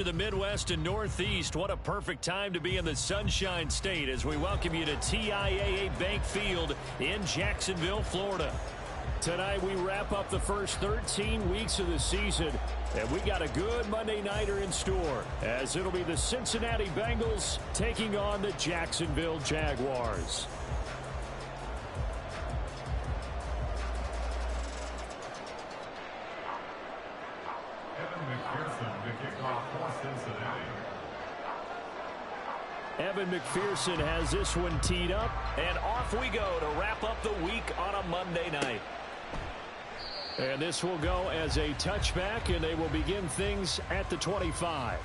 To the Midwest and Northeast, what a perfect time to be in the Sunshine State as we welcome you to TIAA Bank Field in Jacksonville, Florida. Tonight we wrap up the first 13 weeks of the season, and we got a good Monday nighter in store as it'll be the Cincinnati Bengals taking on the Jacksonville Jaguars. Evan McPherson has this one teed up, and off we go to wrap up the week on a Monday night. And this will go as a touchback, and they will begin things at the 25.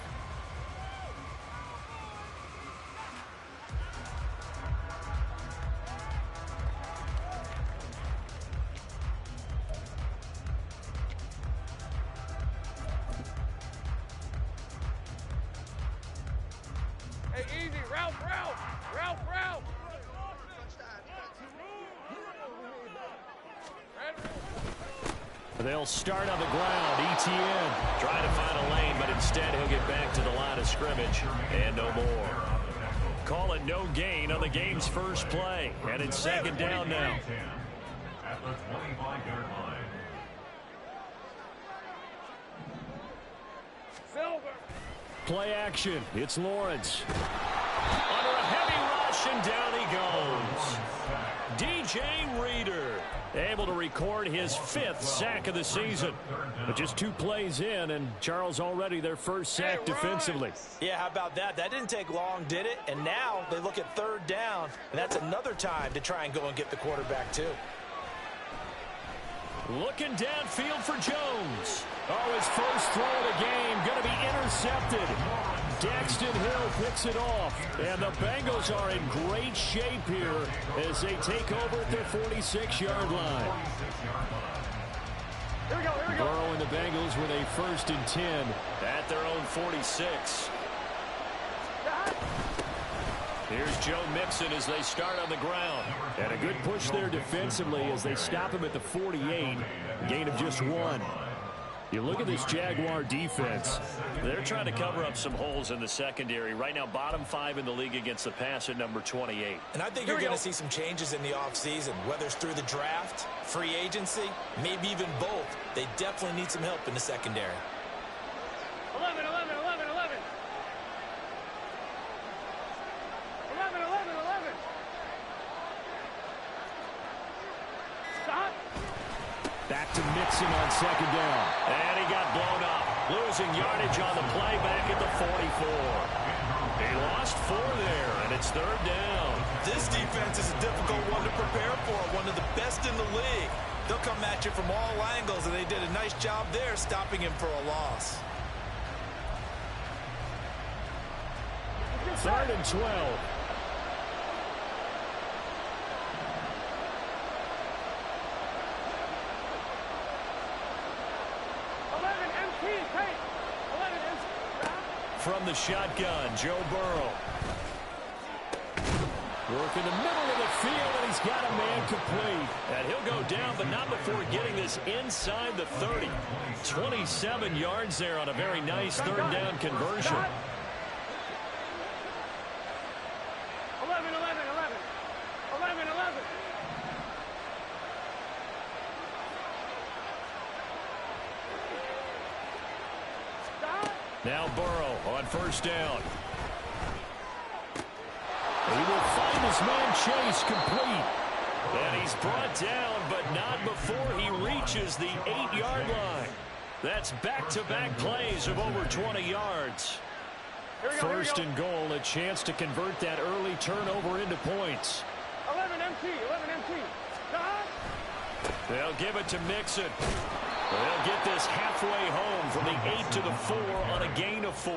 They'll start on the ground. Etienne trying to find a lane, but instead he'll get back to the line of scrimmage and no more. Call it no gain on the game's first play, and it's second down now. At the 25-yard line. Play action. It's Lawrence. Under a heavy rush, and down he goes. DJ Reader able to record his 5th sack of the season. But just 2 plays in, and Charles already their first sack defensively. Yeah, how about that? That didn't take long, did it? And now they look at 3rd down, and that's another time to try and go and get the quarterback too. Looking downfield for Jones. Oh, his first throw of the game going to be intercepted. Daxton Hill picks it off, and the Bengals are in great shape here as they take over at their 46-yard line. Here we go. Burrow and the Bengals with a 1st and 10 at their own 46. Here's Joe Mixon as they start on the ground. And a good push there defensively as they stop him at the 48. Gain of just 1. You look at this Jaguar defense. They're trying to cover up some holes in the secondary. Right now, bottom 5 in the league against the pass at number 28. And I think you're going to see some changes in the offseason, whether it's through the draft, free agency, maybe even both. They definitely need some help in the secondary. 11. Stop. Back to Mixon on 2nd down. And he got blown up. Losing yardage on the play back at the 44. He lost 4 there, and it's 3rd down. This defense is a difficult one to prepare for, one of the best in the league. They'll come at you from all angles, and they did a nice job there stopping him for a loss. 3rd and 12. From the shotgun, Joe Burrow. Work in the middle of the field, and he's got a man complete. And he'll go down, but not before getting this inside the 30. 27 yards there on a very nice 3rd down conversion. 11. Now Burrow on 1st down. He will find his man Chase complete. And he's brought down, but not before he reaches the 8-yard line. That's back-to-back plays of over 20 yards. 1st and goal, a chance to convert that early turnover into points. 11 MT. Stop. They'll give it to Mixon. They'll get this halfway home from the 8 to the 4 on a gain of 4.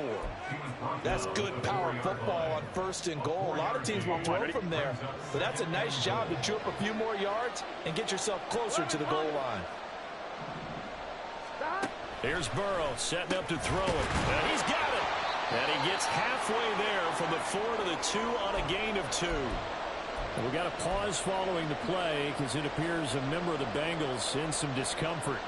That's good power football on 1st and goal. A lot of teams will throw from there, but that's a nice job to chew up a few more yards and get yourself closer to the goal line. Here's Burrow setting up to throw it. And he's got it. And he gets halfway there from the 4 to the 2 on a gain of 2. We got a pause following the play because it appears a member of the Bengals in some discomfort.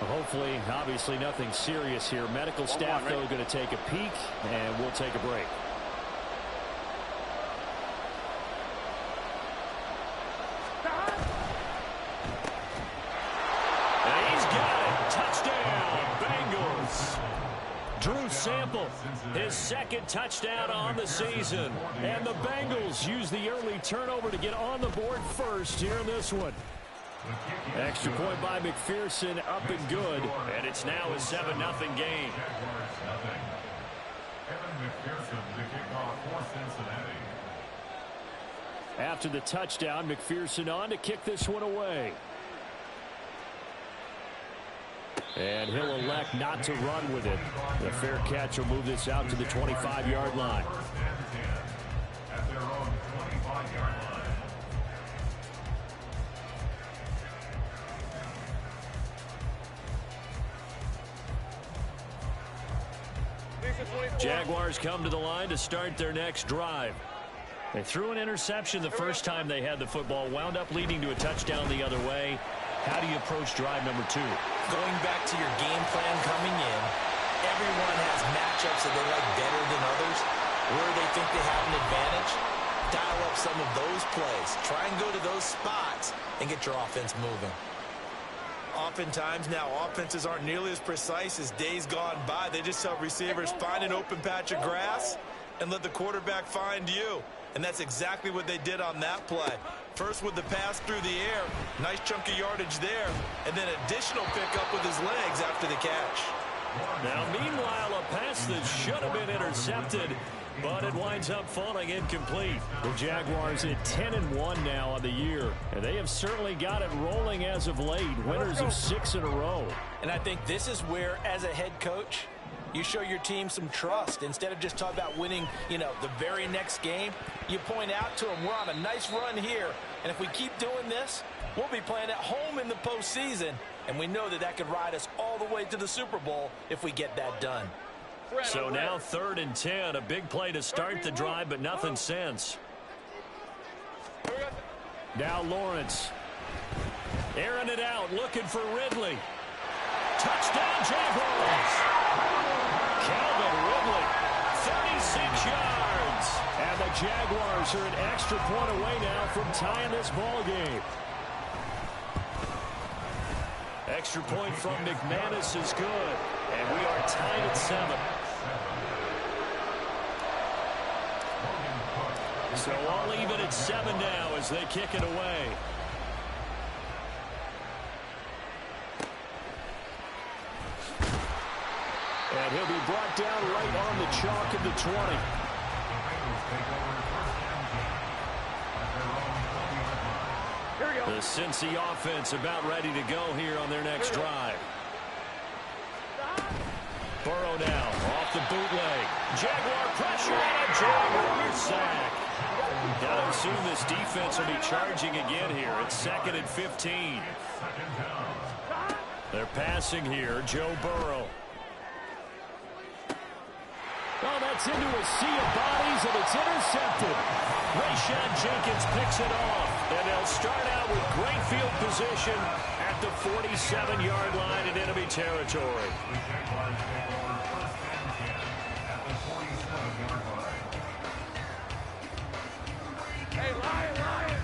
Hopefully, obviously, nothing serious here. Medical staff, though, going to take a peek, and we'll take a break. And he's got it. Touchdown, Bengals. Drew Sample, his second touchdown on the season. And the Bengals use the early turnover to get on the board first here in this one. Extra point by McPherson, up and good. And it's now a 7-0 game. After the touchdown, McPherson on to kick this one away. And he'll elect not to run with it. The fair catch will move this out to the 25-yard line. Jaguars come to the line to start their next drive. They threw an interception the first time they had the football, wound up leading to a touchdown the other way. How do you approach drive number 2? Going back to your game plan coming in, everyone has matchups that they like better than others. Where they think they have an advantage, dial up some of those plays. Try and go to those spots and get your offense moving. Oftentimes now, offenses aren't nearly as precise as days gone by. They just help receivers find an open patch of grass and let the quarterback find you. And that's exactly what they did on that play. First with the pass through the air, nice chunk of yardage there, and then additional pickup with his legs after the catch. Now, meanwhile, a pass that should have been intercepted, but it winds up falling incomplete. The Jaguars at 10-1 now on the year, and they have certainly got it rolling as of late, winners of 6 in a row. And I think this is where, as a head coach, you show your team some trust. Instead of just talking about winning, the very next game, you point out to them, we're on a nice run here, and if we keep doing this, we'll be playing at home in the postseason, and we know that that could ride us all the way to the Super Bowl if we get that done. So now 3rd and 10, a big play to start the drive, but nothing since. Now Lawrence. Airing it out, looking for Ridley. Touchdown, Jaguars! Calvin Ridley, 36 yards. And the Jaguars are an extra point away now from tying this ball game. Extra point from McManus is good. And we are tied at 7. So all even at 7 now as they kick it away. And he'll be brought down right on the chalk of the 20. The Cincy offense about ready to go here on their next drive. Burrow now off the bootleg. Jaguar pressure and a Jaguar sack. Gotta assume this defense will be charging again here. It's 2nd and 15. They're passing here. Joe Burrow. Oh, that's into a sea of bodies, and it's intercepted. Rayshon Jenkins picks it off, and they'll start out with great field position at the 47-yard line in enemy territory. Hey, Lion, Lion.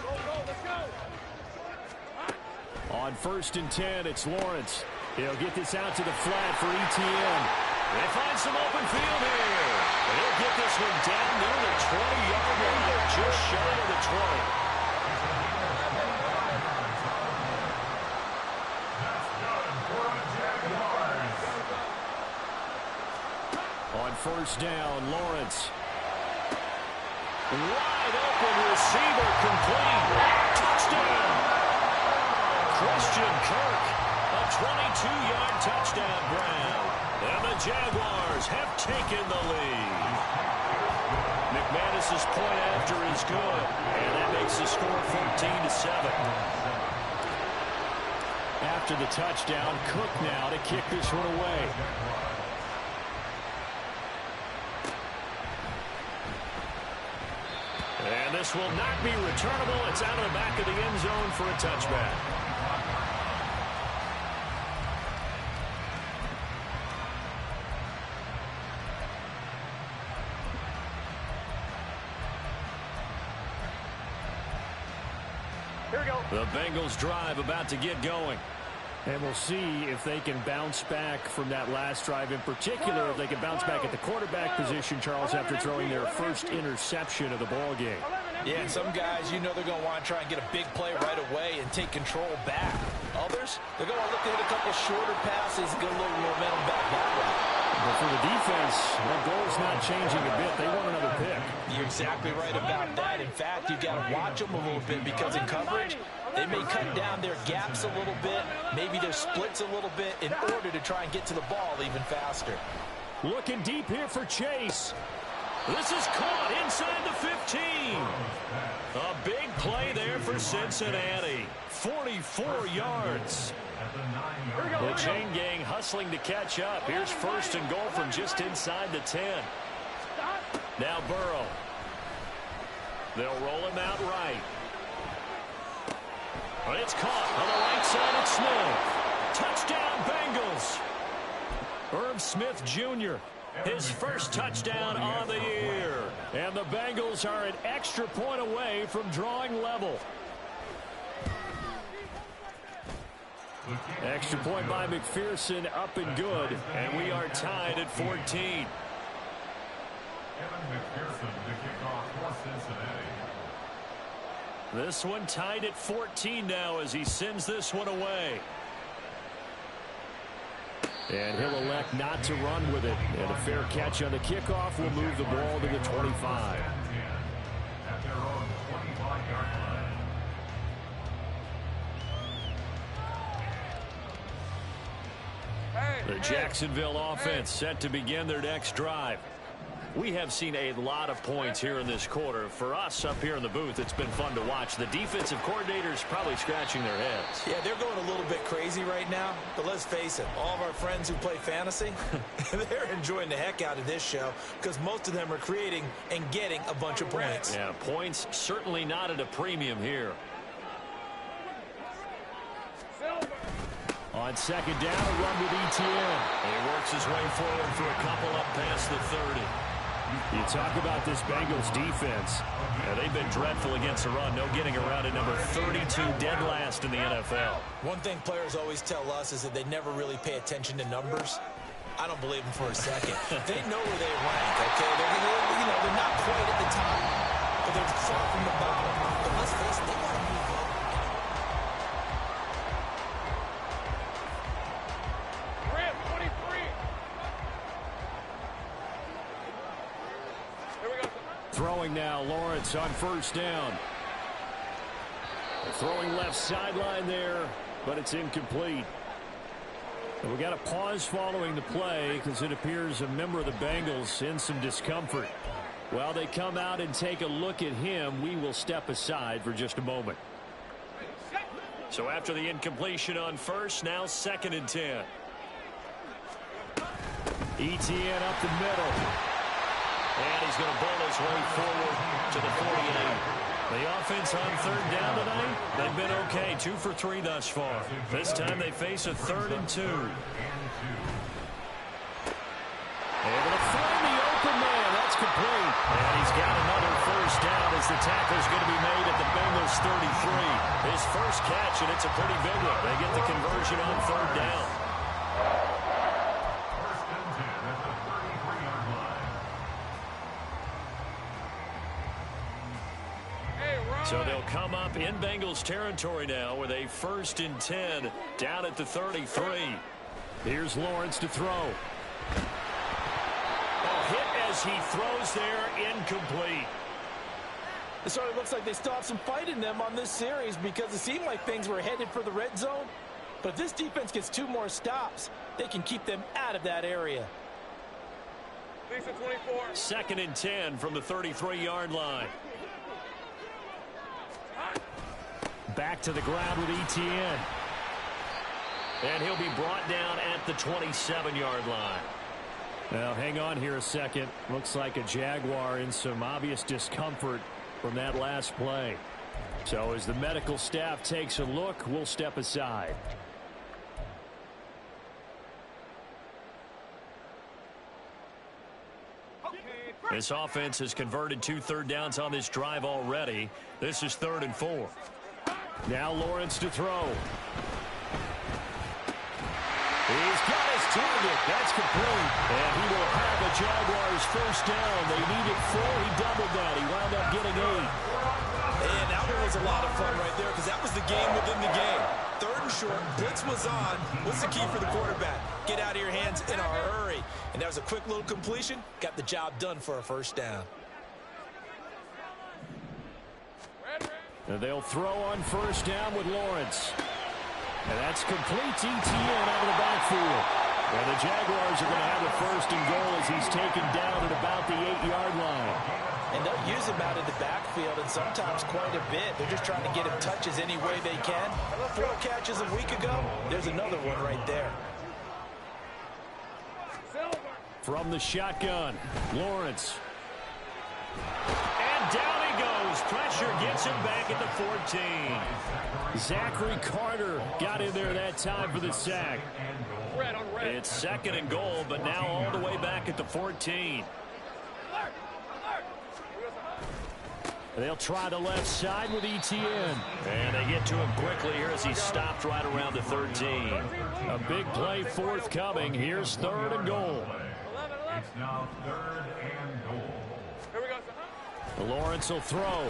Go, let's go. On 1st and 10, it's Lawrence. He'll get this out to the flat for ETN. They find some open field here. And he'll get this one down near the 20-yard line, just shy of the 20. On 1st down, Lawrence. Wide open receiver complete. Touchdown. Christian Kirk, a 22-yard touchdown grab. And the Jaguars have taken the lead. McManus's point after is good. And that makes the score 14-7. After the touchdown, Cook now to kick this one away. And this will not be returnable. It's out of the back of the end zone for a touchback. Here we go. The Bengals drive about to get going. And we'll see if they can bounce back from that last drive in particular, if they can bounce back at the quarterback position, Charles, after throwing their first interception of the ball game. Yeah, and some guys, you know they're going to want to try and get a big play right away and take control back. Others, they're going to look to hit a couple shorter passes and get a little momentum back that way. But for the defense, that goal's not changing a bit. They want another pick. You're exactly right about that. In fact, you've got to watch them a little bit because in coverage, they may cut down their gaps a little bit, maybe their splits a little bit in order to try and get to the ball even faster. Looking deep here for Chase. This is caught inside the 15. A big play there for Cincinnati. 44 yards. The chain gang hustling to catch up. Here's first and goal from just inside the 10. Now Burrow. They'll roll him out right. But it's caught on the right side of Smith. Touchdown Bengals. Irv Smith Jr. His first touchdown on the year. And the Bengals are an extra point away from drawing level. Extra point by McPherson, up and good. And we are tied at 14. This one tied at 14 now as he sends this one away. And he'll elect not to run with it. And a fair catch on the kickoff will move the ball to the 25. The Jacksonville offense set to begin their next drive. We have seen a lot of points here in this quarter. For us up here in the booth, it's been fun to watch. The defensive coordinators probably scratching their heads. Yeah, they're going a little bit crazy right now. But let's face it, all of our friends who play fantasy, they're enjoying the heck out of this show because most of them are creating and getting a bunch of points. Yeah, points certainly not at a premium here. On second down, a run with ETN. And he works his way forward for a couple up past the 30. You talk about this Bengals defense. Yeah, they've been dreadful against the run. No getting around at number 32, dead last in the NFL. One thing players always tell us is that they never really pay attention to numbers. I don't believe them for a second. They know where they rank, okay? They're not quite at the top, but they're far from the bottom. But let's face it, they want to move up. Ram 23. Here we go. Throwing now, Lawrence on first down. Throwing left sideline there, but it's incomplete. And we got a pause following the play because it appears a member of the Bengals in some discomfort. While they come out and take a look at him, we will step aside for just a moment. So after the incompletion on first, now second and 10. ETN up the middle. And he's going to bowl his way forward to the 48. The offense on third down tonight, they've been okay. 2 for 3 thus far. This time they face a 3rd and 2. Able to find the open man. That's complete. And he's got another first down as the tackle's going to be made at the Bengals 33. His first catch, and it's a pretty big one. They get the conversion on third down. So they'll come up in Bengals territory now with a 1st and 10 down at the 33. Here's Lawrence to throw. A hit as he throws there, incomplete. It sort of looks like they still have some fight in them on this series because it seemed like things were headed for the red zone. But if this defense gets 2 more stops, they can keep them out of that area. Season 24. 2nd and 10 from the 33-yard line. Back to the ground with ETN. And he'll be brought down at the 27-yard line. Now, hang on here a second. Looks like a Jaguar in some obvious discomfort. from that last play. So as the medical staff takes a look, we'll step aside. This offense has converted 2 third downs on this drive already. This is 3rd and 4. Now Lawrence to throw. He's got his target. That's complete. And he will have a Jaguars first down. They needed 4. He doubled that. He wound up getting 8. And that one was a lot of fun right there because that was the game within the game. 3rd and short. Blitz was on. What's the key for the quarterback? Get out of your hands in a hurry. And that was a quick little completion. Got the job done for a first down. And they'll throw on first down with Lawrence. And that's complete to ETN out of the backfield. And the Jaguars are going to have a 1st and goal as he's taken down at about the 8-yard line. And they'll use him out of the backfield, and sometimes quite a bit. They're just trying to get him touches any way they can. 4 catches a week ago. There's another one right there. From the shotgun, Lawrence. And down he goes. Pressure gets him back at the 14. Zachary Carter got in there that time for the sack. It's 2nd and goal, but now all the way back at the 14. They'll try the left side with ETN. And they get to him quickly here as he's stopped right around the 13. A big play forthcoming. Here's 3rd and goal. It's now 3rd and goal. Here we go. Lawrence will throw.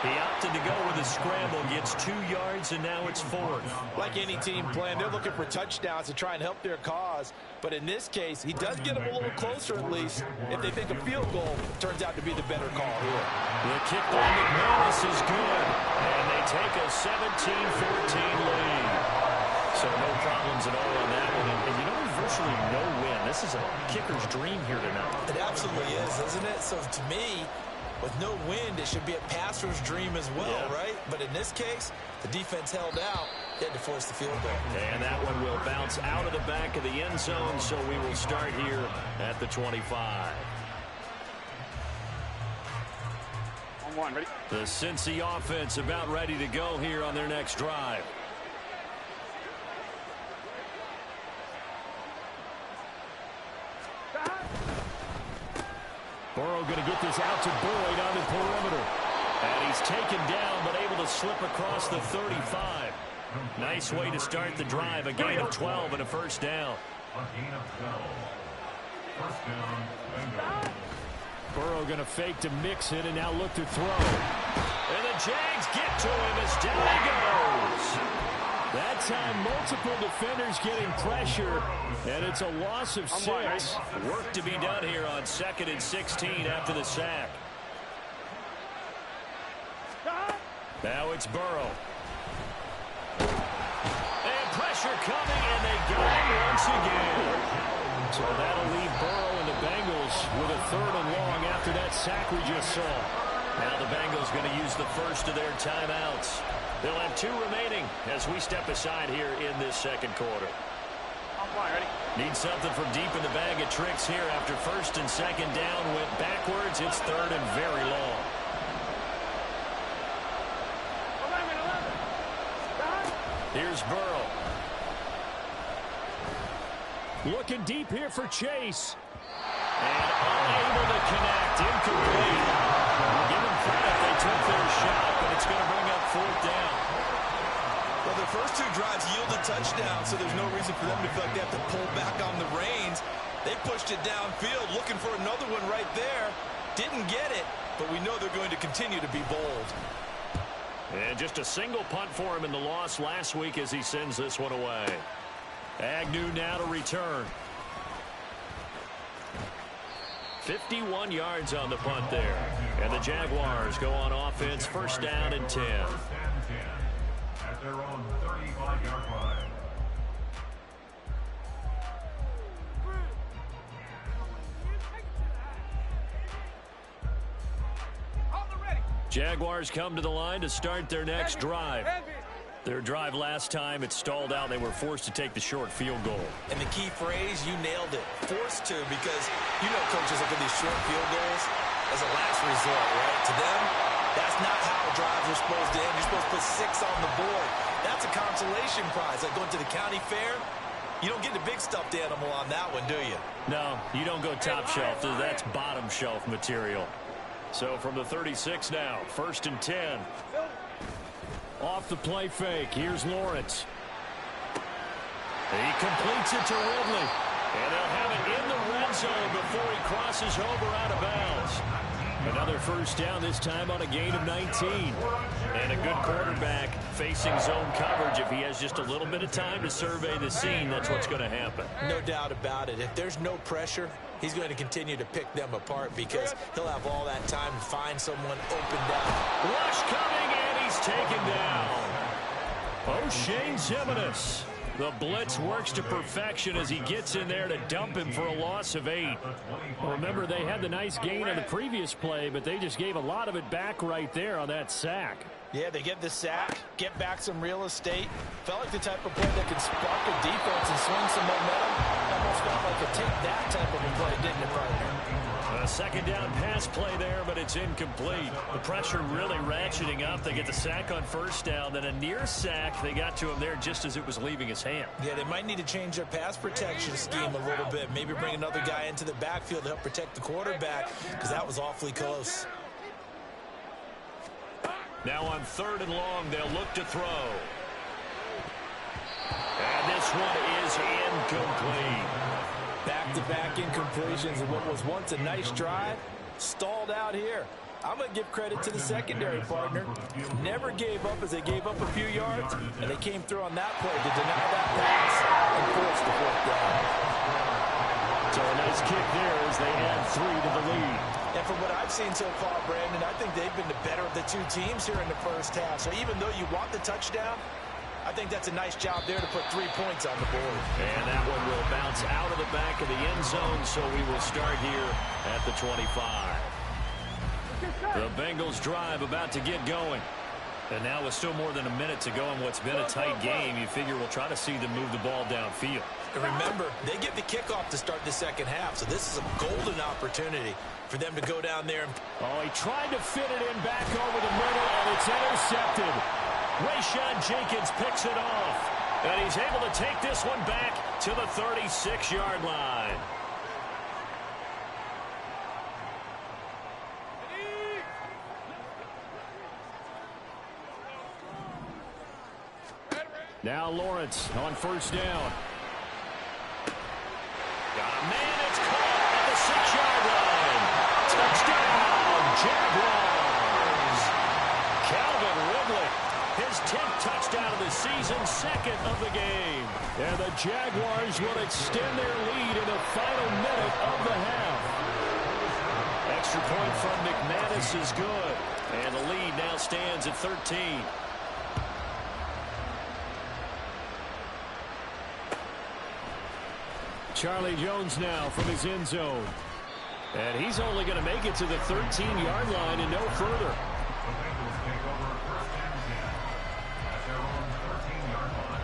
He opted to go with a scramble, gets 2 yards, and now it's 4th. Like any team plan, they're looking for touchdowns to try and help their cause. But in this case, he does get them a little closer at least. If they think a field goal turns out to be the better call here. The kick by McManus is good. And they take a 17-14 lead. So no problems at all on that one. And you know, there's virtually no win. This is a kicker's dream here tonight. It absolutely is, isn't it? So to me, with no wind, it should be a passer's dream as well, right? But in this case, the defense held out. They had to force the field goal. And that one will bounce out of the back of the end zone, so we will start here at the 25. On 1, ready? The Cincy offense about ready to go here on their next drive. Burrow going to get this out to Boyd on the perimeter. And he's taken down, but able to slip across the 35. Nice way to start the drive. A gain of 12 and a first down. A gain of 12. First down, Bengals. Burrow going to fake to mix it and now look to throw. And the Jags get to him as down he goes. That time, multiple defenders getting pressure, and it's a loss of 6. Work to be done here on 2nd and 16 after the sack. Now it's Burrow. And pressure coming, and they got him once again. So that'll leave Burrow and the Bengals with a 3rd and long after that sack we just saw. Now the Bengals going to use the first of their timeouts. They'll have 2 remaining as we step aside here in this 2nd quarter. On 1, ready? Need something from deep in the bag of tricks here after 1st and 2nd down went backwards. It's 3rd and very long. 11. Here's Burrow. Looking deep here for Chase. And unable to connect. Incomplete. Give them credit. They took their shot, but it's going to bring up 4th down. Well, their first 2 drives yielded touchdowns, so there's no reason for them to feel like they have to pull back on the reins. They pushed it downfield, looking for another one right there. Didn't get it, but we know they're going to continue to be bold. And just a single punt for him in the loss last week as he sends this one away. Agnew now to return. 51 yards on the punt there. And the Jaguars go on offense, 1st down and 10. At their own 35-yard line. Jaguars come to the line to start their next drive. Their drive last time, it stalled out. They were forced to take the short field goal. And the key phrase, you nailed it. Forced to, because you know coaches look at these short field goals. as a last resort, right? To them, that's not how drives are supposed to end. You're supposed to put 6 on the board. That's a consolation prize. Like going to the county fair, you don't get the big stuffed animal on that one, do you? No, you don't go top shelf. That's bottom shelf material. So from the 36 now, 1st and 10. Off the play fake. Here's Lawrence. He completes it to Ridley. And they'll have it in the red zone before he crosses over out of bounds. Another first down, this time on a gain of 19. And a good quarterback facing zone coverage. If he has just a little bit of time to survey the scene, that's what's going to happen. No doubt about it. If there's no pressure, he's going to continue to pick them apart because he'll have all that time to find someone open down. Rush coming, and he's taken down. O'Shane Ximines. The blitz works to perfection as he gets in there to dump him for a loss of 8. Well, remember, they had the nice gain on the previous play, but they just gave a lot of it back right there on that sack. Yeah, they get the sack, get back some real estate. Felt like the type of play that could spark a defense and swing some momentum. Almost felt like a take that type of a play, didn't it, partner? A second down pass play there, but it's incomplete. The pressure really ratcheting up. They get the sack on first down, then a near sack. They got to him there just as it was leaving his hand. Yeah, they might need to change their pass protection scheme a little bit. Maybe bring another guy into the backfield to help protect the quarterback because that was awfully close. Now on 3rd and long, they'll look to throw. And this one is incomplete. Back-to-back incompletions of what was once a nice drive, stalled out here. I'm going to give credit to the secondary partner. Never gave up as they gave up a few yards, and they came through on that play to deny that pass and force the 4th down. So a nice kick there as they add 3 to the lead. And from what I've seen so far, Brandon, I think they've been the better of the two teams here in the first half. So even though you want the touchdown, I think that's a nice job there to put 3 points on the board. And that one will bounce out of the back of the end zone, so we will start here at the 25. The Bengals drive about to get going. And now with still more than a minute to go in what's been a tight game, you figure we'll try to see them move the ball downfield. And remember, they get the kickoff to start the second half, so this is a golden opportunity for them to go down there. Oh, he tried to fit it in back over the middle, and it's intercepted. Rayshon Jenkins picks it off, and he's able to take this one back to the 36-yard line. Now Lawrence on first down. Got a man, it's caught at the 6-yard line. Touchdown, Jaguars. Calvin Ridley, his 10th touchdown of the season, 2nd of the game. And the Jaguars will extend their lead in the final minute of the half. Extra point from McManus is good. And the lead now stands at 13. Charlie Jones now from his end zone. And he's only going to make it to the 13-yard line and no further. The Bengals take over 1st and 10 at their own 13-yard line.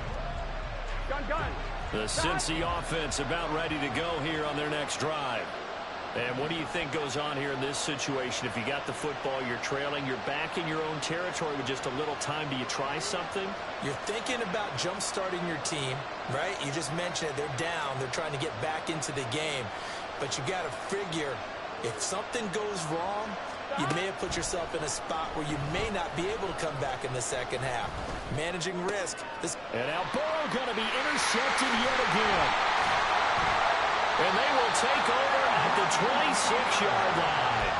Gun. The Cincy offense about ready to go here on their next drive. And what do you think goes on here in this situation? If you got the football, you're trailing, you're back in your own territory with just a little time. Do you try something? You're thinking about jump-starting your team, right? You just mentioned it. They're down. They're trying to get back into the game. But you got to figure, if something goes wrong, you may have put yourself in a spot where you may not be able to come back in the second half. Managing risk. And now Burrow going to be intercepted yet again. And they will take over at the 26-yard line.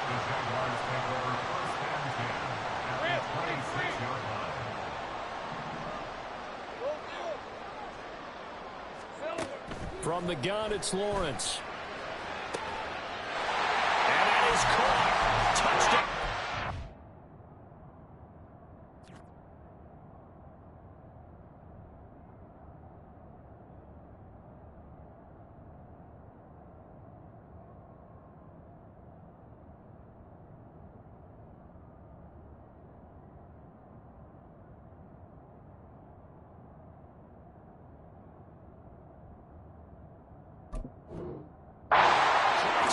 The Jaguars take over 1st and 10 at the 26-yard line. From the gun, it's Lawrence. And that is caught. Touchdown.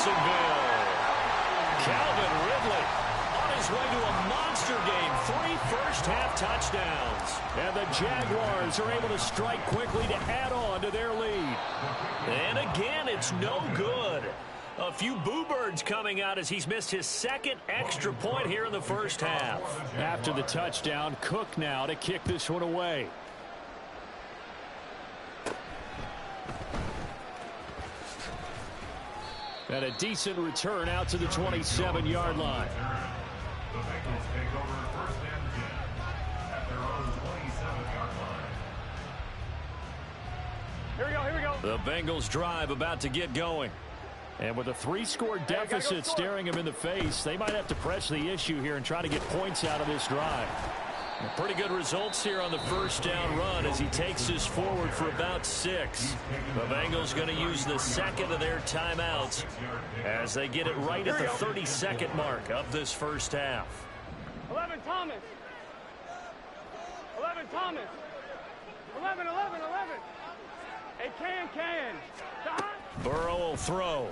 Jacksonville. Calvin Ridley on his way to a monster game. 3 first-half touchdowns. And the Jaguars are able to strike quickly to add on to their lead. And again, it's no good. A few boo birds coming out as he's missed his second extra point here in the first half. After the touchdown, Cook now to kick this one away. And a decent return out to the 27-yard line. The Bengals take over first and 10 at their own 27-yard line. Here we go, here we go. The Bengals drive about to get going. And with a 3-score deficit staring him in the face, they might have to press the issue here and try to get points out of this drive. Pretty good results here on the first down run as he takes this forward for about 6. The Bengals going to use the second of their timeouts as they get it right at the 32nd mark of this first half. 11 Thomas. 11 Thomas. 11. Hey, can. Burrow will throw.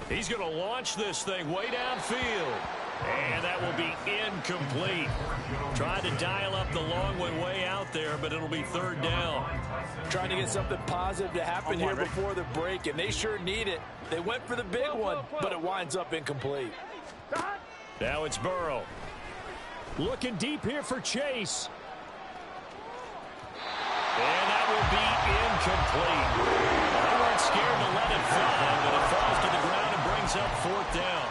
He's going to launch this thing way downfield. And that will be incomplete. Trying to dial up the long one way out there, but it'll be third down. Trying to get something positive to happen here before the break, and they sure need it. They went for the big one, but it winds up incomplete. Now it's Burrow. Looking deep here for Chase. And that will be incomplete. They weren't scared to let it fly, but it falls to the ground and brings up fourth down.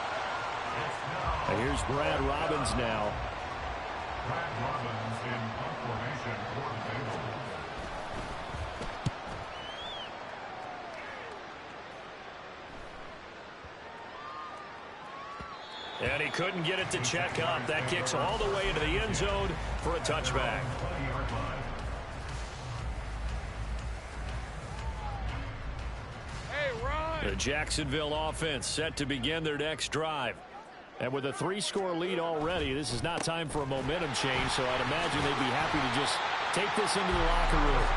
And here's Brad Robbins now. Brad Robbins in punt formation for the Bengals. And he couldn't get it to check up. That kicks all the way into the end zone for a touchback. The Jacksonville offense set to begin their next drive. And with a 3-score lead already, this is not time for a momentum change, so I'd imagine they'd be happy to just take this into the locker room.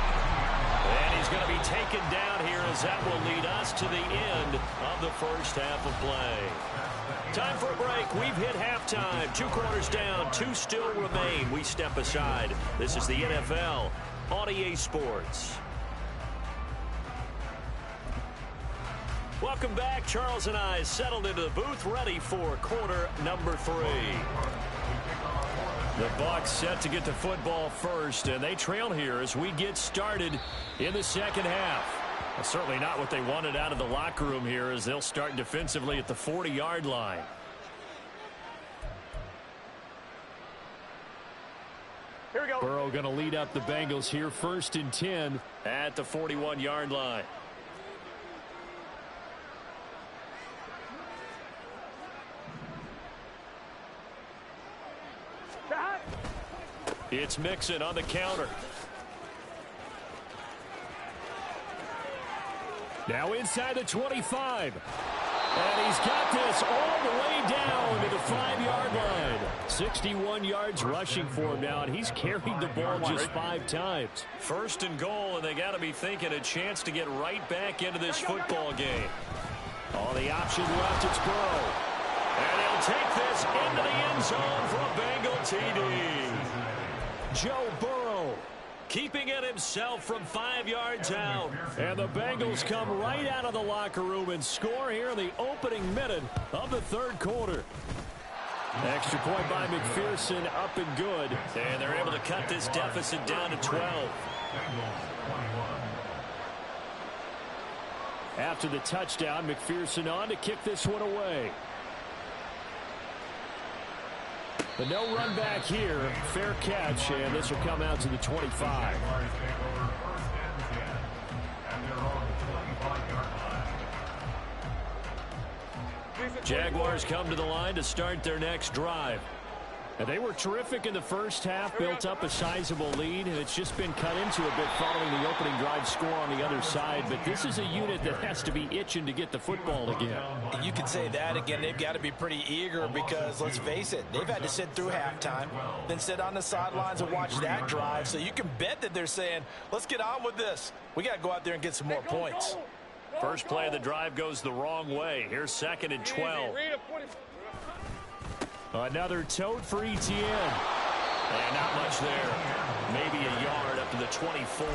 And he's going to be taken down here as that will lead us to the end of the first half of play. Time for a break. We've hit halftime. 2 quarters down, 2 still remain. We step aside. This is the NFL on EA Sports. Welcome back. Charles and I settled into the booth, ready for quarter number 3. The Bucs set to get the football first, and they trail here as we get started in the second half. Well, certainly not what they wanted out of the locker room here as they'll start defensively at the 40-yard line. Here we go. Burrow going to lead up the Bengals here, 1st and 10 at the 41-yard line. It's Mixon on the counter. Now inside the 25. And he's got this all the way down to the 5-yard line. 61 yards rushing for him now, and he's carried the ball just 5 times. 1st and goal, and they got to be thinking a chance to get right back into this football game. On the option left, it's Burrow. And he'll take this into the end zone for a Bengal TD. Joe Burrow keeping it himself from 5 yards out. And the Bengals come right out of the locker room and score here in the opening minute of the 3rd quarter. Extra point by McPherson, up and good. And they're able to cut this deficit down to 12. After the touchdown, McPherson on to kick this one away. The no run back here, fair catch, and this will come out to the 25. Jaguars come to the line to start their next drive. And they were terrific in the first half, built up a sizable lead, and it's just been cut into a bit following the opening drive score on the other side. But this is a unit that has to be itching to get the football again. You can say that again. They've got to be pretty eager because, let's face it, they've had to sit through halftime, then sit on the sidelines and watch that drive. So you can bet that they're saying, let's get on with this. We got to go out there and get some more points. First play of the drive goes the wrong way. Here's 2nd and 12. Another tote for Etienne. And not much there. Maybe a yard up to the 24.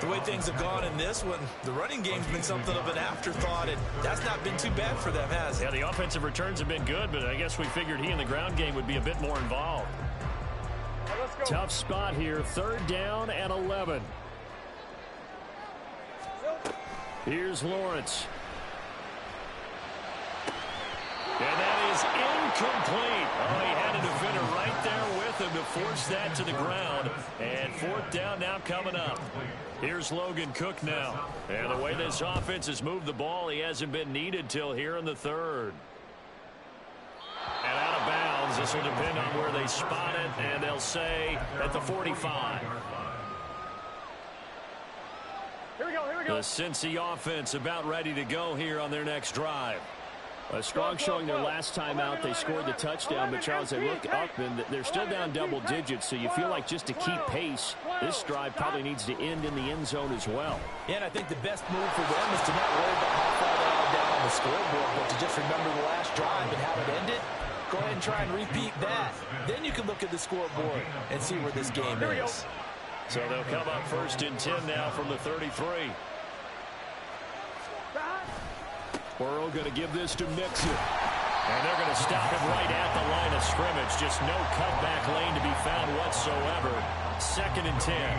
The way things have gone in this one, the running game's been something of an afterthought, and that's not been too bad for them, has it? Yeah, the offensive returns have been good, but I guess we figured he in the ground game would be a bit more involved. Tough spot here, 3rd down and 11. Here's Lawrence. And that is incomplete. Oh, he had a defender right there with him to force that to the ground. And 4th down now coming up. Here's Logan Cook now. And the way this offense has moved the ball, he hasn't been needed till here in the 3rd. And out of bounds. This will depend on where they spot it, and they'll say at the 45. Here we go, here we go. The Cincy offense about ready to go here on their next drive. A strong showing their last time out. They scored the touchdown, but Charles, they look up and they're still down double digits, so you feel like just to keep pace, this drive probably needs to end in the end zone as well. Yeah, and I think the best move for them is to not worry about how far they are down on the scoreboard, but to just remember the last drive and how it ended. Go ahead and try and repeat that. Then you can look at the scoreboard and see where this game is. So they'll come up 1st and 10 now from the 33. Burrow going to give this to Mixon. And they're going to stop it right at the line of scrimmage. Just no cutback lane to be found whatsoever. 2nd and 10.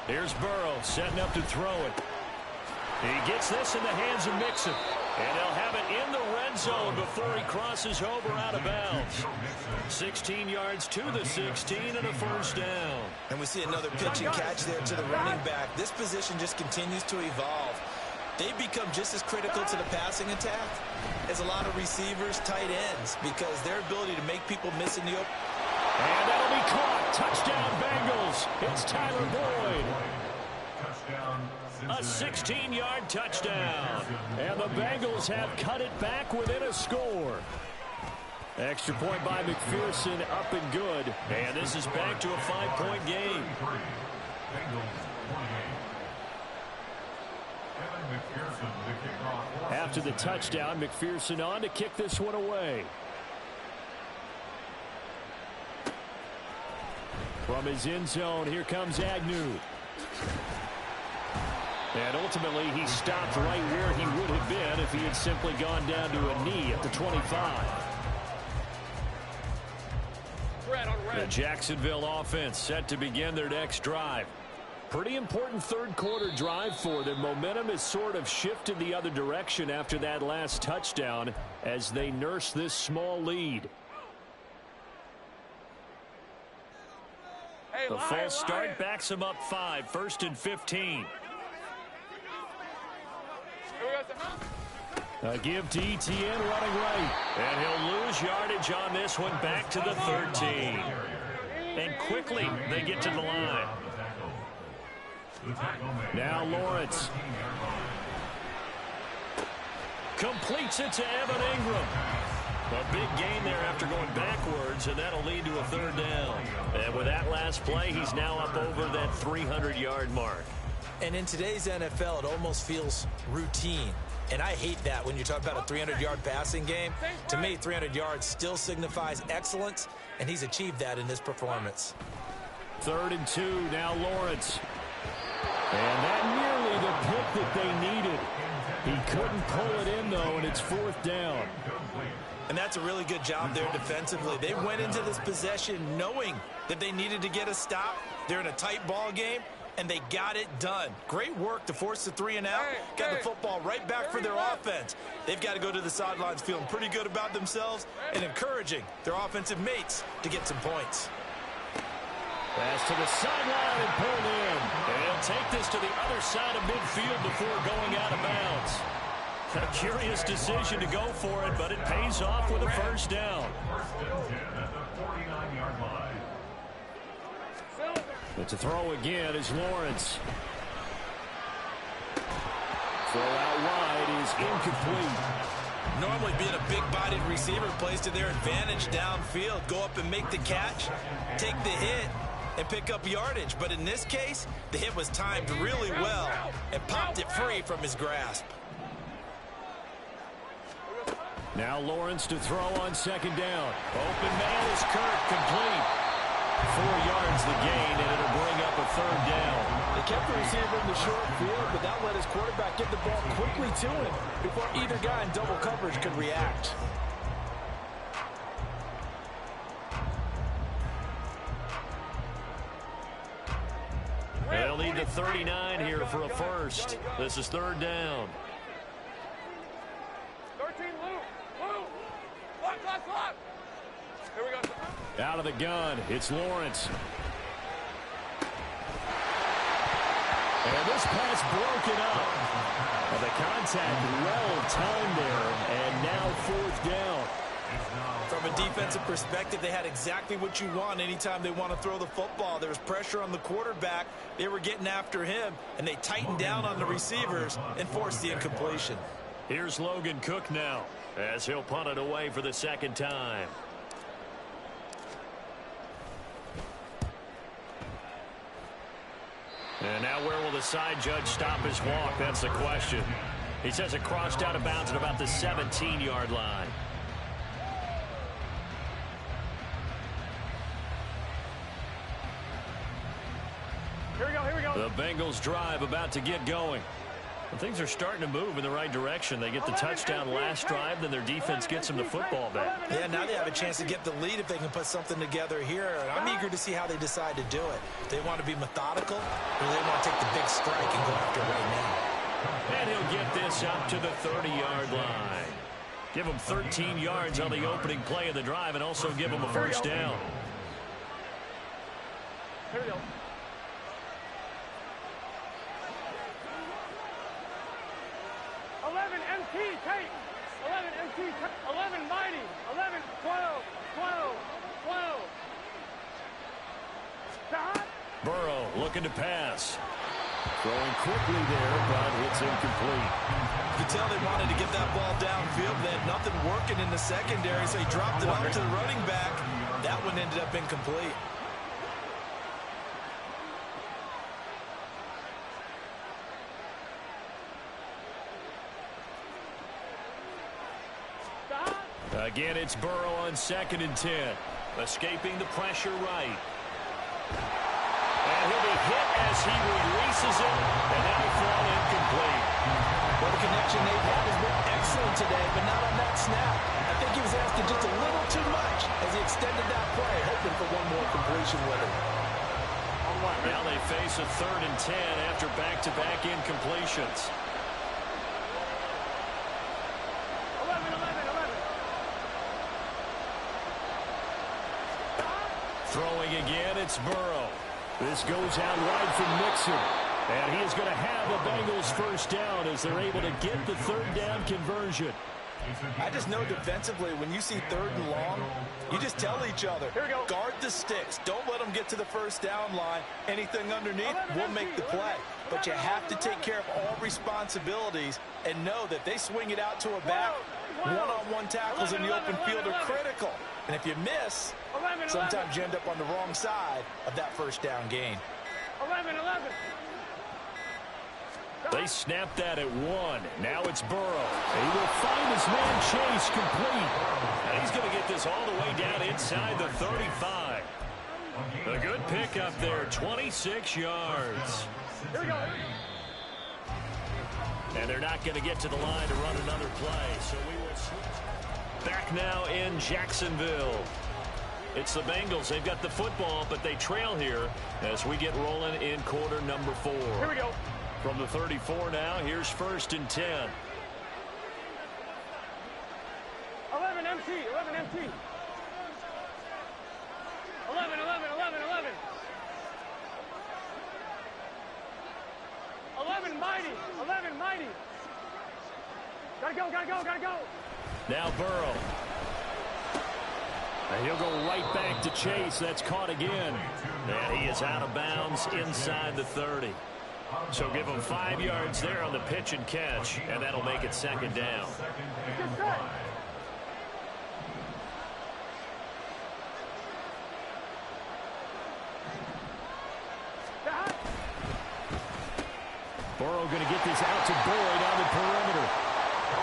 Here's Burrow setting up to throw it. He gets this in the hands of Mixon. And they'll have it in the red zone before he crosses over out of bounds. 16 yards to the 16 and a 1st down. And we see another pitch and catch there to the running back. This position just continues to evolve. They become just as critical to the passing attack as a lot of receivers, tight ends, because their ability to make people miss in the open. And that'll be caught. Touchdown, Bengals. It's Tyler Boyd. A 16-yard touchdown. And the Bengals have cut it back within a score. Extra point by McPherson, up and good. And this is back to a 5-point game. After the touchdown, McPherson on to kick this one away. From his end zone, here comes Agnew. And ultimately, he stopped right where he would have been if he had simply gone down to a knee at the 25. The Jacksonville offense set to begin their next drive. Pretty important 3rd quarter drive for them. Momentum has sort of shifted the other direction after that last touchdown as they nurse this small lead. The false start backs them up 5, 1st and 15. A give to Etienne running right. And he'll lose yardage on this one back to the 13. And quickly they get to the line. Now Lawrence. Completes it to Evan Ingram. A big gain there after going backwards, and that'll lead to a 3rd down. And with that last play, he's now up over that 300-yard mark. And in today's NFL, it almost feels routine. And I hate that when you talk about a 300-yard passing game. To me, 300 yards still signifies excellence, and he's achieved that in this performance. 3rd and 2, now Lawrence. And that nearly the pick that they needed. He couldn't pull it in, though, and it's 4th down. And that's a really good job there defensively. They went into this possession knowing that they needed to get a stop. They're in a tight ball game, and they got it done. Great work to force the 3 and out. Got the football right back for their offense. They've got to go to the sidelines feeling pretty good about themselves and encouraging their offensive mates to get some points. Pass to the sideline and pulled in. And he'll take this to the other side of midfield before going out of bounds. A curious decision to go for it, but it pays off with a 1st down. But to throw again is Lawrence. Throw out wide is incomplete. Normally being a big-bodied receiver plays to their advantage downfield. Go up and make the catch, take the hit, and pick up yardage. But in this case, the hit was timed really well and popped it free from his grasp. Now Lawrence to throw on second down. Open man is Kirk, complete. 4 yards the gain, and it'll bring up a third down. They kept the receiver in the short field, but that let his quarterback get the ball quickly to him before either guy in double coverage could react. They'll need the 39 here for a first. This is third down. 13, Lou. Lock. Here we go. Out of the gun, it's Lawrence. And this pass broken up. And the contact well timed there, and now fourth down. From a defensive perspective, they had exactly what you want anytime they want to throw the football. There was pressure on the quarterback. They were getting after him, and they tightened down on the receivers and forced the incompletion. Here's Logan Cook now, as he'll punt it away for the second time. And now where will the side judge stop his walk? That's the question. He says it crossed out of bounds at about the 17-yard line. Here we go. The Bengals drive about to get going. And things are starting to move in the right direction. They get the touchdown last drive, then their defense gets them the football back. Yeah, now they have a chance to get the lead if they can put something together here. And I'm eager to see how they decide to do it. They want to be methodical, or they want to take the big strike and go after it right now. And he'll get this up to the 30-yard line. Give him 13 yards on the opening play of the drive and also give him a first down. Here we go. 11 MT, Tate. 11 MT, 11 Mighty. 11, 12, 12, 12. Stop. Burrow looking to pass. Throwing quickly there, but it's incomplete. You could tell they wanted to get that ball downfield. They had nothing working in the secondary, so he dropped it up to the running back. That one ended up incomplete. Again, it's Burrow on 2nd and 10. Escaping the pressure right. And he'll be hit as he releases it, and now thrown incomplete. Well, the connection they've had has been excellent today, but not on that snap. I think he was asking just a little too much as he extended that play, hoping for one more completion with it. Now they face a 3rd and 10 after back-to-back incompletions. 11. Throwing again, it's Burrow. This goes out wide from Mixon. And he is going to have the Bengals first down as they're able to get the 3rd down conversion. I just know defensively, when you see 3rd and long, you just tell each other, guard the sticks. Don't let them get to the first down line. Anything underneath will make the play. But you have to take care of all responsibilities and know that they swing it out to a back. One-on-one tackles in the open field are critical. And if you miss, sometimes you end up on the wrong side of that first down gain. 11. They snapped that at 1. Now it's Burrow. He will find his man Chase complete. And he's going to get this all the way down inside the 35. A good pickup there, 26 yards. Here we go. And they're not going to get to the line to run another play. So we will switch. Back now in Jacksonville. It's the Bengals. They've got the football, but they trail here as we get rolling in quarter number 4. Here we go. From the 34 now, here's 1st and 10. 11 MT. 11. 11 Mighty. Gotta go. Now Burrow. And he'll go right back to Chase. That's caught again. And he is out of bounds inside the 30. So give them 5 yards there on the pitch and catch, and that'll make it second down. Burrow going to get this out to Boyd on the perimeter.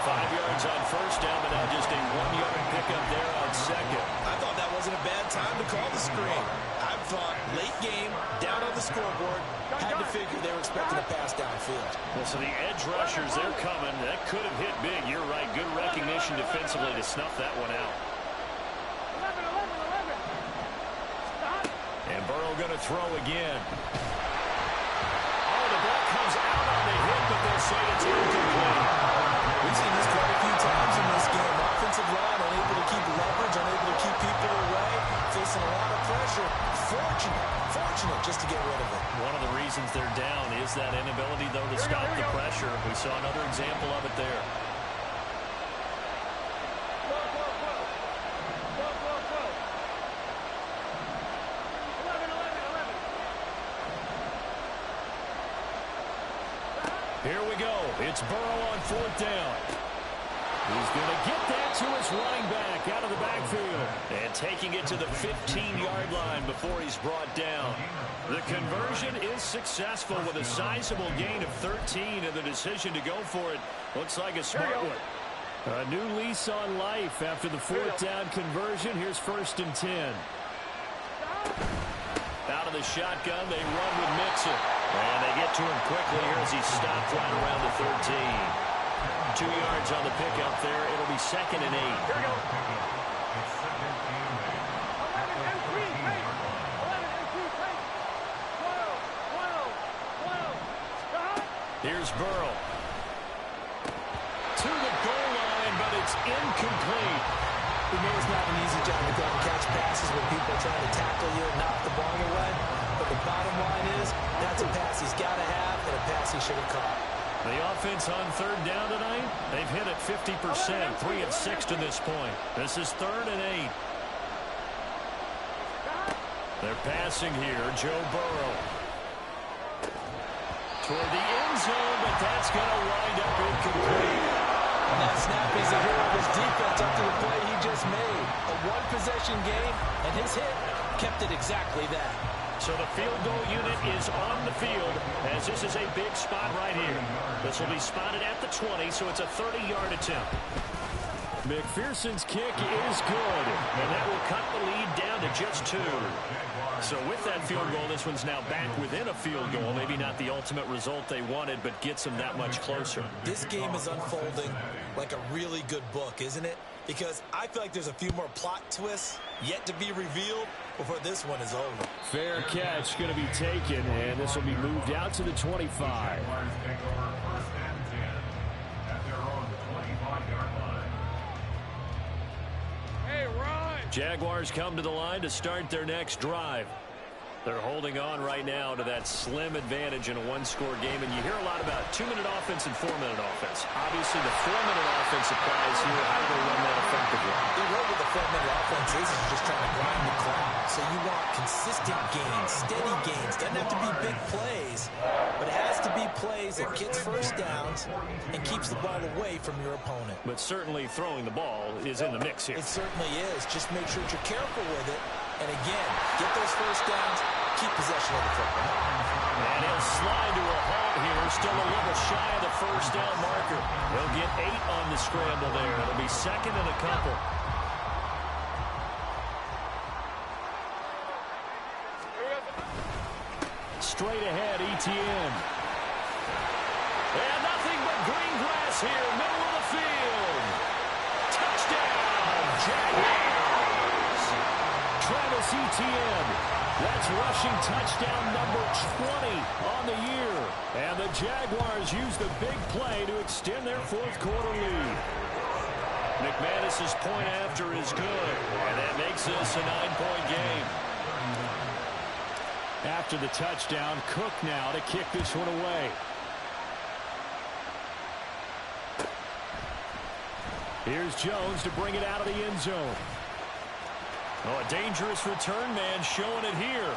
5 yards on first down, but now just a 1-yard pickup there on second. I thought that wasn't a bad time to call the screen. I thought late game, down on the scoreboard, had to figure they were expecting a pass downfield. Well, so the edge rushers, they're coming. That could have hit big. You're right. Good recognition defensively to snuff that one out. 11. And Burrow going to throw again. Oh, the ball comes out on the hit, but they'll say it's incomplete. We've seen this quite a few times in this game. Offensive line unable to keep leverage, unable to keep people away, facing a lot of pressure. Fortunate just to get rid of it. One of the reasons they're down is that inability, though, to stop the pressure. We saw another example of it there. Here we go. It's Burrow on fourth down. He's going to get that to his running back out of the backfield. And taking it to the 15-yard line before he's brought down. The conversion is successful with a sizable gain of 13, and the decision to go for it looks like a smart one. A new lease on life after the fourth down conversion. Here's 1st and 10. Out of the shotgun, they run with Mixon. And they get to him quickly here as he stopped right around the 13. 2 yards on the pickup there. It'll be 2nd and 8. Here we go. 11 and 3, 12. Here's Burrow. To the goal line, but it's incomplete. We know it's not an easy job to go and catch passes when people are trying to tackle you and knock the ball away. But the bottom line is, that's a pass he's got to have and a pass he should have caught. The offense on 3rd down tonight, they've hit it 50%, 3 of 6 to this point. This is 3rd and 8. They're passing here, Joe Burrow. Toward the end zone, but that's going to wind up incomplete. And that snap is a hero of his defense up to the play he just made. A one-possession game, and his hit kept it exactly that. So the field goal unit is on the field as this is a big spot right here. This will be spotted at the 20, so it's a 30-yard attempt. McPherson's kick is good, and that will cut the lead down to just 2. So with that field goal, this one's now back within a field goal. Maybe not the ultimate result they wanted, but gets them that much closer. This game is unfolding like a really good book, isn't it? Because I feel like there's a few more plot twists yet to be revealed before this one is over. Fair catch going to be taken, and this will be moved out to the 25. Hey, Ron! Jaguars come to the line to start their next drive. They're holding on right now to that slim advantage in a one-score game, and you hear a lot about 2-minute offense and 4-minute offense. Obviously, the 4-minute offense applies here. How do they run that effectively? The way with the 4-minute offense is just trying to grind the clock. So you want consistent gains, steady gains. Doesn't have to be big plays, but it has to be plays that gets first downs and keeps the ball away from your opponent. But certainly throwing the ball is in the mix here. It certainly is. Just make sure that you're careful with it. And again, get those first downs, keep possession of the football. And he'll slide to a halt here. Still a little shy of the first down marker. He'll get 8 on the scramble there. It'll be 2nd and a couple. Straight ahead, ETN. And nothing but green grass here, middle of the field. Touchdown, Jags. Travis Etienne. That's rushing touchdown number 20 on the year. And the Jaguars use the big play to extend their 4th quarter lead. McManus's point after is good, and that makes this a 9-point game. After the touchdown, Cook now to kick this one away. Here's Jones to bring it out of the end zone. Oh, a dangerous return man showing it here.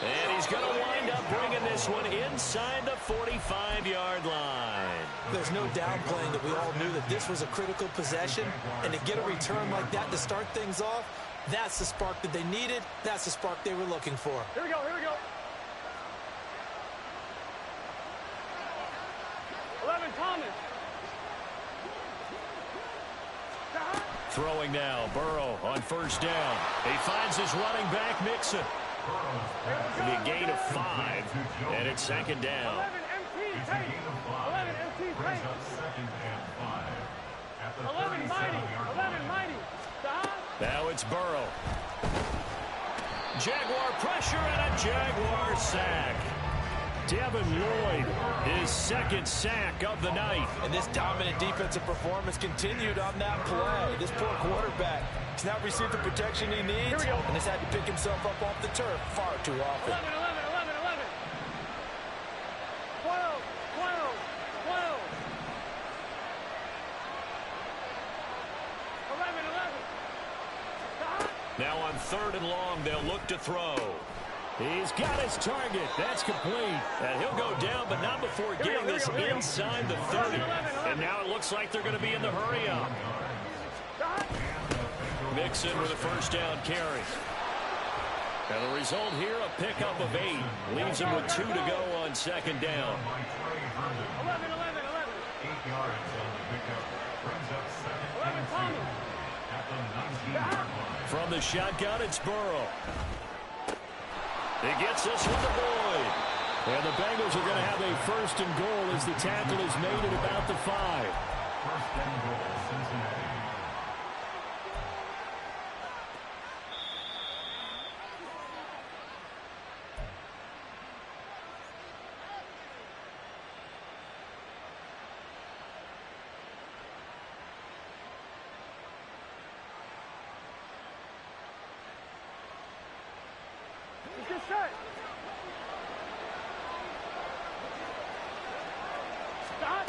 And he's going to wind up bringing this one inside the 45-yard line. There's no downplaying that we all knew that this was a critical possession, and to get a return like that to start things off, that's the spark that they needed. That's the spark they were looking for. Here we go, here we go. 11, Thomas. Throwing now, Burrow on first down. He finds his running back, Mixon. It'll be a gain of 5, and it's second down. 11 MT tape. 11 MT tape. 11 mighty. 11 mighty. Now it's Burrow. Jaguar pressure and a Jaguar sack. Devin Lloyd, his second sack of the night. And this dominant defensive performance continued on that play. This poor quarterback has not received the protection he needs and has had to pick himself up off the turf far too often. 11, 11, 11, 11. 12, 12, 12. 11, 11. Now on 3rd and long, they'll look to throw. He's got his target. That's complete. And he'll go down, but not before getting this inside the 30. And now it looks like they're going to be in the hurry-up. Mixon with a first down carry. And the result here, a pickup of 8. Leaves him with 2 to go on second down. 11, 11, 11. 8 yards on the pickup. Brings up 11, Thomas. at the 19-yard line. From the shotgun, it's Burrow. He gets this one to Boyd. And the Bengals are going to have a first and goal as the tackle is made at about the 5. First and goal, Cincinnati. Get set. Stop.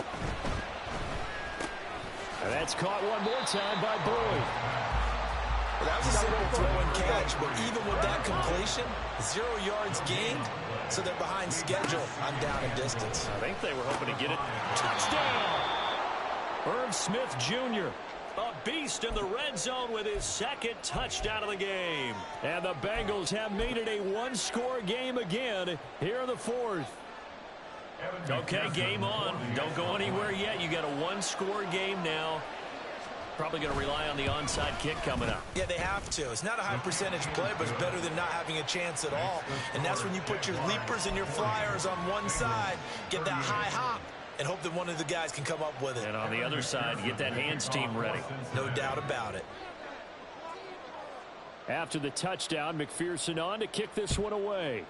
And that's caught one more time by Boyd. Well, that was a simple throw and catch, but even with that completion, 0 yards gained, so they're behind schedule on down and distance. I think they were hoping to get it. Touchdown! Irv Smith Jr., a beast in the red zone with his second touchdown of the game. And the Bengals have made it a one-score game again here in the 4th. Okay, game on. Don't go anywhere yet. You got a one-score game now. Probably going to rely on the onside kick coming up. Yeah, they have to. It's not a high percentage play, but it's better than not having a chance at all. And that's when you put your leapers and your flyers on one side, get that high hop, and hope that one of the guys can come up with it. And on the other side, get that hands team ready. No doubt about it. After the touchdown, McPherson on to kick this one away.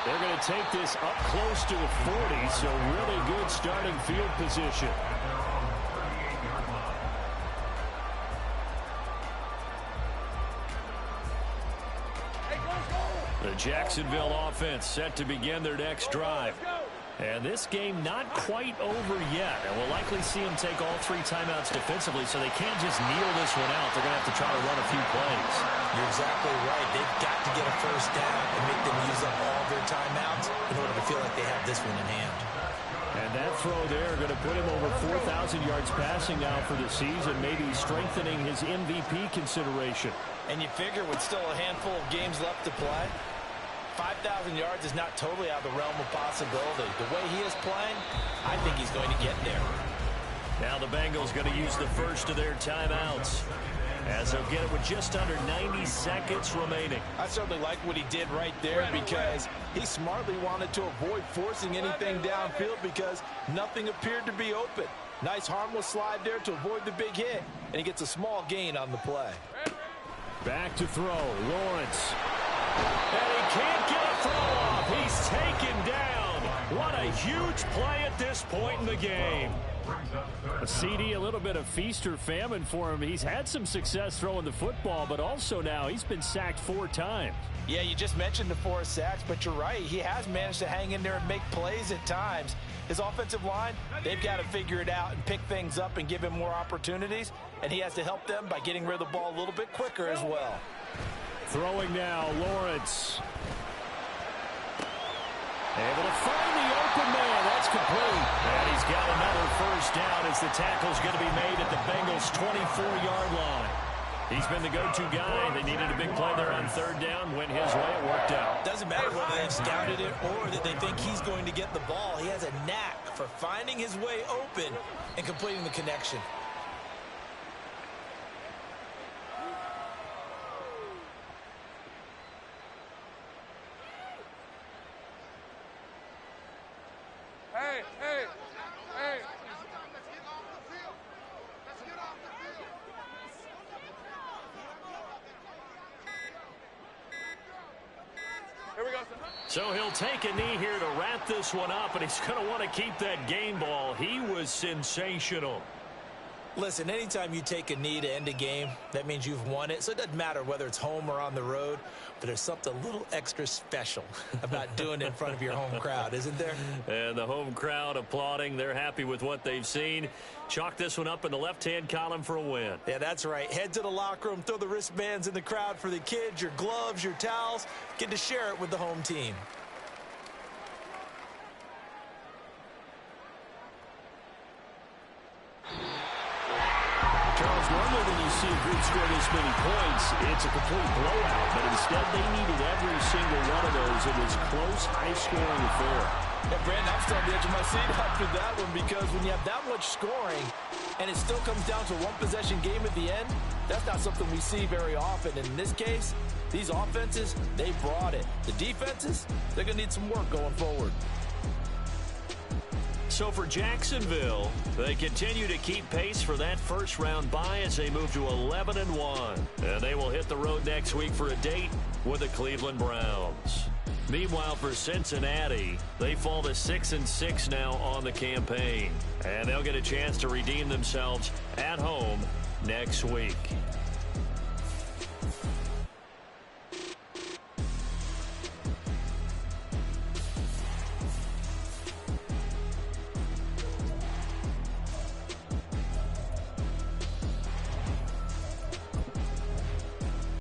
They're going to take this up close to the 40, so really good starting field position. The Jacksonville offense set to begin their next drive. And this game not quite over yet. And we'll likely see them take all 3 timeouts defensively, so they can't just kneel this one out. They're going to have to try to run a few plays. You're exactly right. They've got to get a first down and make them use up all their timeouts in order to feel like they have this one in hand. And that throw there going to put him over 4,000 yards passing now for the season, maybe strengthening his MVP consideration. And you figure with still a handful of games left to play, 5,000 yards is not totally out of the realm of possibility. The way he is playing, I think he's going to get there. Now the Bengals going to use the first of their timeouts, as they'll get it with just under 90 seconds remaining. I certainly like what he did right there because he smartly wanted to avoid forcing anything downfield because nothing appeared to be open. Nice harmless slide there to avoid the big hit, and he gets a small gain on the play. Back to throw, Lawrence. And he can't get a throw off. He's taken down. What a huge play at this point in the game. A CD, a little bit of feast or famine for him. He's had some success throwing the football, but also now he's been sacked 4 times. Yeah, you just mentioned the 4 sacks, but you're right. He has managed to hang in there and make plays at times. His offensive line, they've got to figure it out and pick things up and give him more opportunities. and he has to help them by getting rid of the ball a little bit quicker as well. Throwing now, Lawrence. Able to find the open man. That's complete. And he's got another first down as the tackle's going to be made at the Bengals' 24-yard line. He's been the go-to guy. They needed a big play there on third down. Went his way. It worked out. Doesn't matter whether they've scouted it or that they think he's going to get the ball. He has a knack for finding his way open and completing the connection. Hey, hey, hey. Here we go, sir. So he'll take a knee here to wrap this one up, and he's going to want to keep that game ball. He was sensational. Listen, anytime you take a knee to end a game, that means you've won it. So it doesn't matter whether it's home or on the road, but there's something a little extra special about doing it in front of your home crowd, isn't there? And the home crowd applauding. They're happy with what they've seen. Chalk this one up in the left-hand column for a win. Yeah, that's right. Head to the locker room, throw the wristbands in the crowd for the kids, your gloves, your towels. Get to share it with the home team. Charles, normally when you see a group score this many points, it's a complete blowout. But instead, they needed every single one of those. It was close, high-scoring affair. Yeah, Brandon, I'm still on the edge of my seat after that one because when you have that much scoring and it still comes down to a one-possession game at the end, that's not something we see very often. And in this case, these offenses, they brought it. The defenses, they're going to need some work going forward. So for Jacksonville, they continue to keep pace for that first-round bye as they move to 11-1. And they will hit the road next week for a date with the Cleveland Browns. Meanwhile, for Cincinnati, they fall to 6-6 now on the campaign. And they'll get a chance to redeem themselves at home next week.